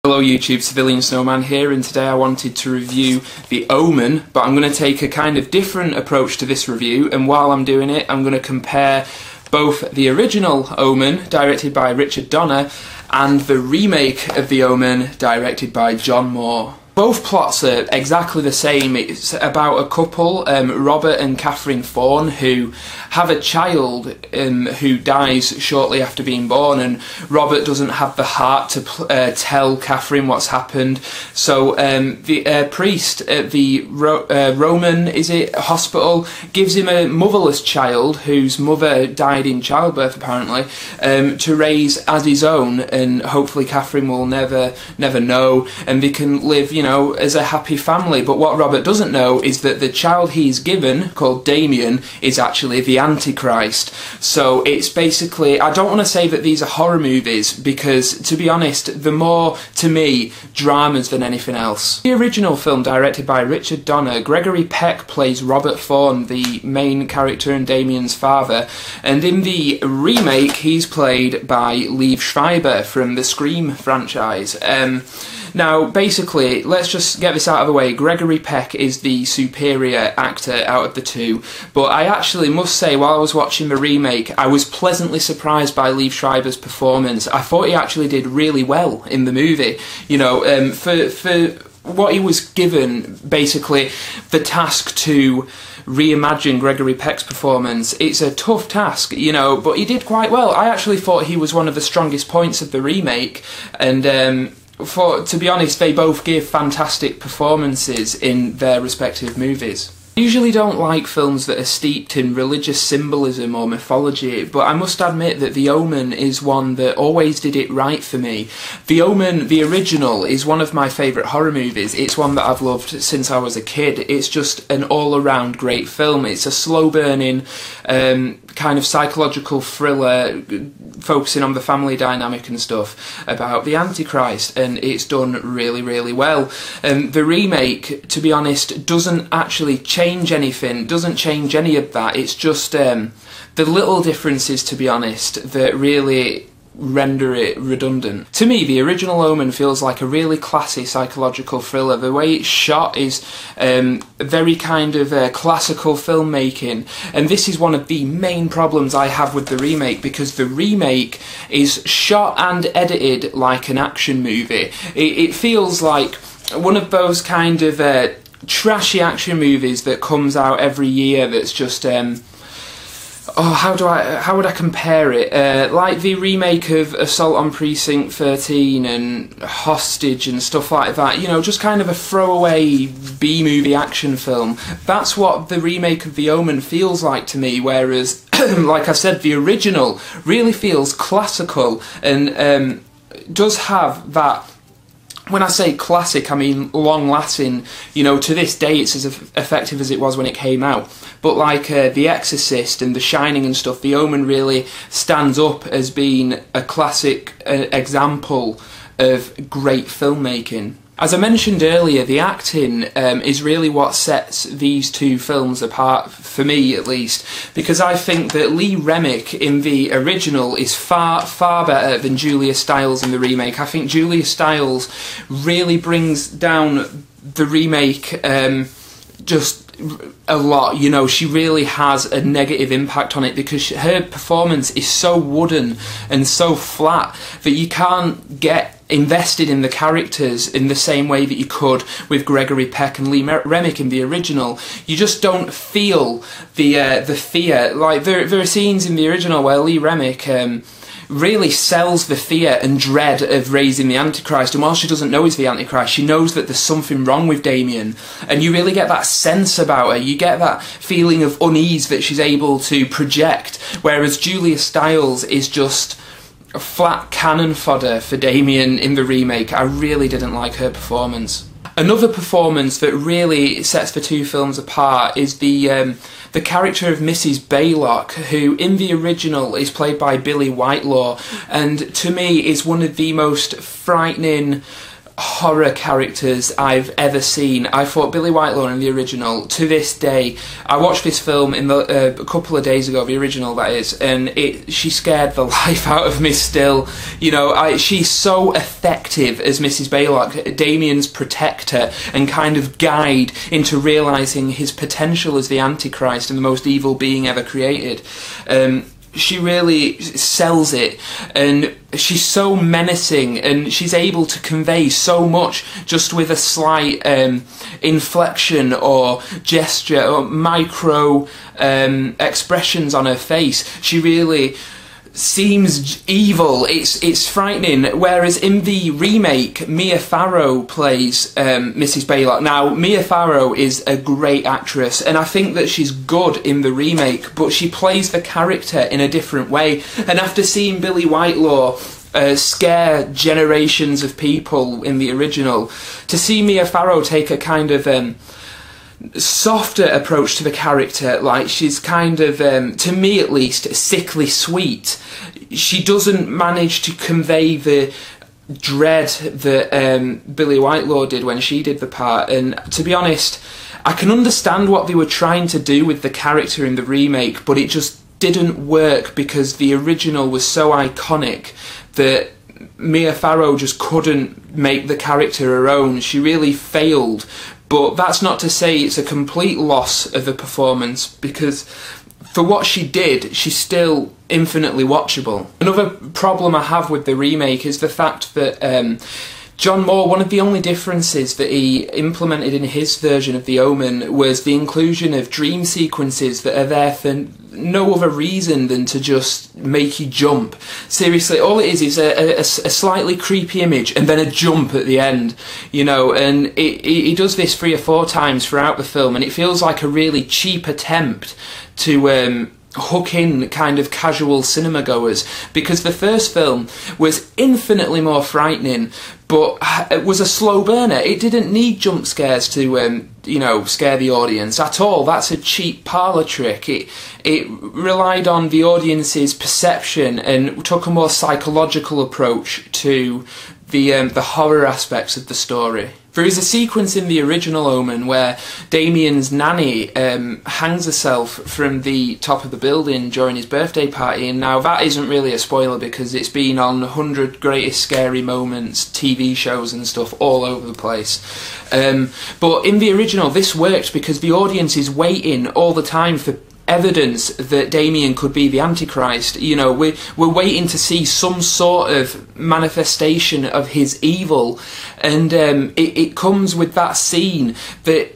Hello YouTube, CivilianSnowman here, and today I wanted to review the Omen, but I'm going to take a kind of different approach to this review, and while I'm doing it I'm going to compare both the original Omen, directed by Richard Donner, and the remake of the Omen, directed by John Moore. Both plots are exactly the same. It's about a couple, Robert and Catherine Thorne, who have a child who dies shortly after being born, and Robert doesn't have the heart to tell Catherine what's happened. So the priest at the Roman hospital gives him a motherless child whose mother died in childbirth apparently, to raise as his own, and hopefully Catherine will never know, and they can live, you know, as a happy family. But what Robert doesn't know is that the child he's given, called Damien, is actually the Antichrist. So it's basically, I don't want to say that these are horror movies, because to be honest, they're more, to me, dramas than anything else. The original film, directed by Richard Donner, Gregory Peck plays Robert Thorne, the main character and Damien's father, and in the remake he's played by Liev Schreiber from the Scream franchise. Now, basically, let's just get this out of the way. Gregory Peck is the superior actor out of the two, but I actually must say, while I was watching the remake, I was pleasantly surprised by Liev Schreiber's performance. I thought he actually did really well in the movie. You know, for what he was given, basically, the task to reimagine Gregory Peck's performance, it's a tough task, you know, but he did quite well. I actually thought he was one of the strongest points of the remake, and to be honest, they both give fantastic performances in their respective movies. I usually don't like films that are steeped in religious symbolism or mythology, but I must admit that The Omen is one that always did it right for me. The Omen, the original, is one of my favourite horror movies. It's one that I've loved since I was a kid. It's just an all-around great film. It's a slow-burning, kind of psychological thriller focusing on the family dynamic and stuff about the Antichrist, and it's done really, really well. The remake, to be honest, doesn't actually change anything, doesn't change any of that. It's just the little differences, to be honest, that really render it redundant. To me, the original Omen feels like a really classy psychological thriller. The way it's shot is very kind of classical filmmaking, and this is one of the main problems I have with the remake, because the remake is shot and edited like an action movie. It feels like one of those kind of trashy action movies that comes out every year that's just how would I compare it? Like the remake of Assault on Precinct 13 and Hostage and stuff like that, you know, just kind of a throwaway B-movie action film. That's what the remake of The Omen feels like to me, whereas, like I said, the original really feels classical and does have that. When I say classic, I mean long-lasting. You know, to this day it's as effective as it was when it came out. But like The Exorcist and The Shining and stuff, The Omen really stands up as being a classic example of great filmmaking. As I mentioned earlier, the acting is really what sets these two films apart, for me at least, because I think that Lee Remick in the original is far, far better than Julia Stiles in the remake. I think Julia Stiles really brings down the remake just a lot. You know, she really has a negative impact on it, because her performance is so wooden and so flat that you can't get invested in the characters in the same way that you could with Gregory Peck and Lee Remick in the original. You just don't feel the fear. Like there are scenes in the original where Lee Remick really sells the fear and dread of raising the Antichrist, and while she doesn't know he's the Antichrist, she knows that there's something wrong with Damien, and you really get that sense about her. You get that feeling of unease that she's able to project, whereas Julia Stiles is just flat cannon fodder for Damien in the remake. I really didn't like her performance. Another performance that really sets the two films apart is the character of Mrs. Baylock, who in the original is played by Billie Whitelaw, and to me is one of the most frightening horror characters I've ever seen. I thought Billie Whitelaw in the original, to this day, I watched this film in a couple of days ago, the original that is, and she scared the life out of me still. You know, she's so effective as Mrs. Baylock, Damien's protector and kind of guide into realising his potential as the Antichrist and the most evil being ever created. She really sells it, and she's so menacing, and she's able to convey so much just with a slight inflection or gesture or micro expressions on her face. She really seems evil. It's frightening. Whereas in the remake, Mia Farrow plays Mrs. Baylock. Now, Mia Farrow is a great actress, and I think that she's good in the remake, but she plays the character in a different way. And after seeing Billie Whitelaw scare generations of people in the original, to see Mia Farrow take a kind of softer approach to the character, like she's kind of, to me at least, sickly sweet. She doesn't manage to convey the dread that Billie Whitelaw did when she did the part, and to be honest, I can understand what they were trying to do with the character in the remake, but it just didn't work because the original was so iconic that Mia Farrow just couldn't make the character her own. She really failed. But that's not to say it's a complete loss of the performance, because for what she did, she's still infinitely watchable. Another problem I have with the remake is the fact that John Moore, one of the only differences that he implemented in his version of The Omen was the inclusion of dream sequences that are there for no other reason than to just make you jump. Seriously, all it is a slightly creepy image and then a jump at the end, you know, and he does this 3 or 4 times throughout the film, and it feels like a really cheap attempt to hook in kind of casual cinema goers, because the first film was infinitely more frightening, but it was a slow burner. It didn't need jump scares to you know, scare the audience at all. That's a cheap parlour trick. It relied on the audience's perception and took a more psychological approach to the horror aspects of the story. There is a sequence in the original Omen where Damien's nanny hangs herself from the top of the building during his birthday party, and now that isn't really a spoiler because it's been on 100 Greatest Scary Moments TV shows and stuff all over the place. But in the original, this worked because the audience is waiting all the time for evidence that Damien could be the Antichrist. You know, we're waiting to see some sort of manifestation of his evil, and it comes with that scene that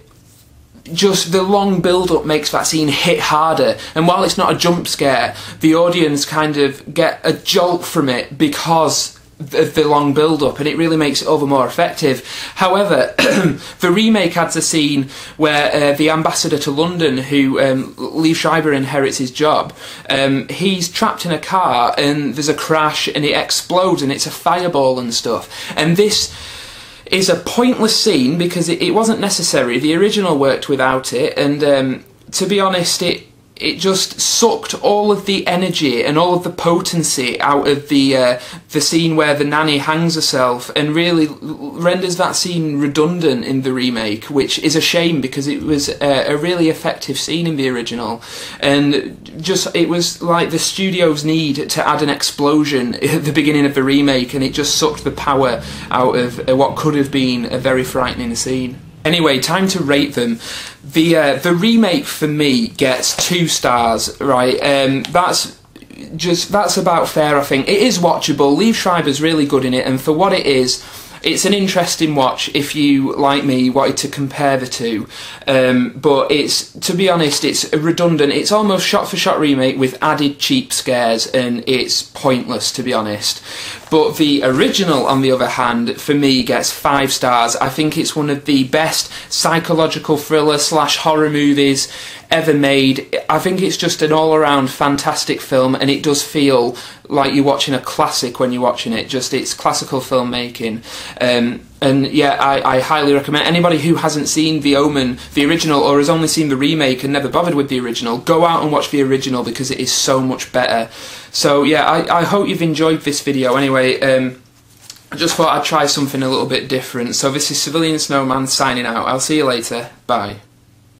just the long build-up makes that scene hit harder, and while it's not a jump scare, the audience kind of get a jolt from it because of the long build-up, and it really makes it over more effective. However, the remake adds a scene where the ambassador to London, who Liev Schreiber inherits his job, he's trapped in a car and there's a crash and it explodes and it's a fireball and stuff. And this is a pointless scene because it wasn't necessary. The original worked without it, and to be honest, it just sucked all of the energy and all of the potency out of the scene where the nanny hangs herself, and really renders that scene redundant in the remake, which is a shame because it was a really effective scene in the original. And just, it was like the studio's need to add an explosion at the beginning of the remake, and it just sucked the power out of what could have been a very frightening scene. Anyway, time to rate them. The remake for me gets 2 stars, right? That's about fair, I think. It is watchable. Liev Schreiber's really good in it, and for what it is, it's an interesting watch if you, like me, wanted to compare the two. But it's, to be honest, it's redundant. It's almost shot-for-shot remake with added cheap scares, and it's pointless, to be honest. But the original, on the other hand, for me, gets 5 stars. I think it's one of the best psychological thriller / horror movies ever made. I think it's just an all-around fantastic film, and it does feel like you're watching a classic when you're watching it. Just, it's classical filmmaking. And yeah, I highly recommend anybody who hasn't seen The Omen, the original, or has only seen the remake and never bothered with the original, go out and watch the original because it is so much better. So yeah, I hope you've enjoyed this video. Anyway, I just thought I'd try something a little bit different. So this is CivilianSnowman signing out. I'll see you later. Bye.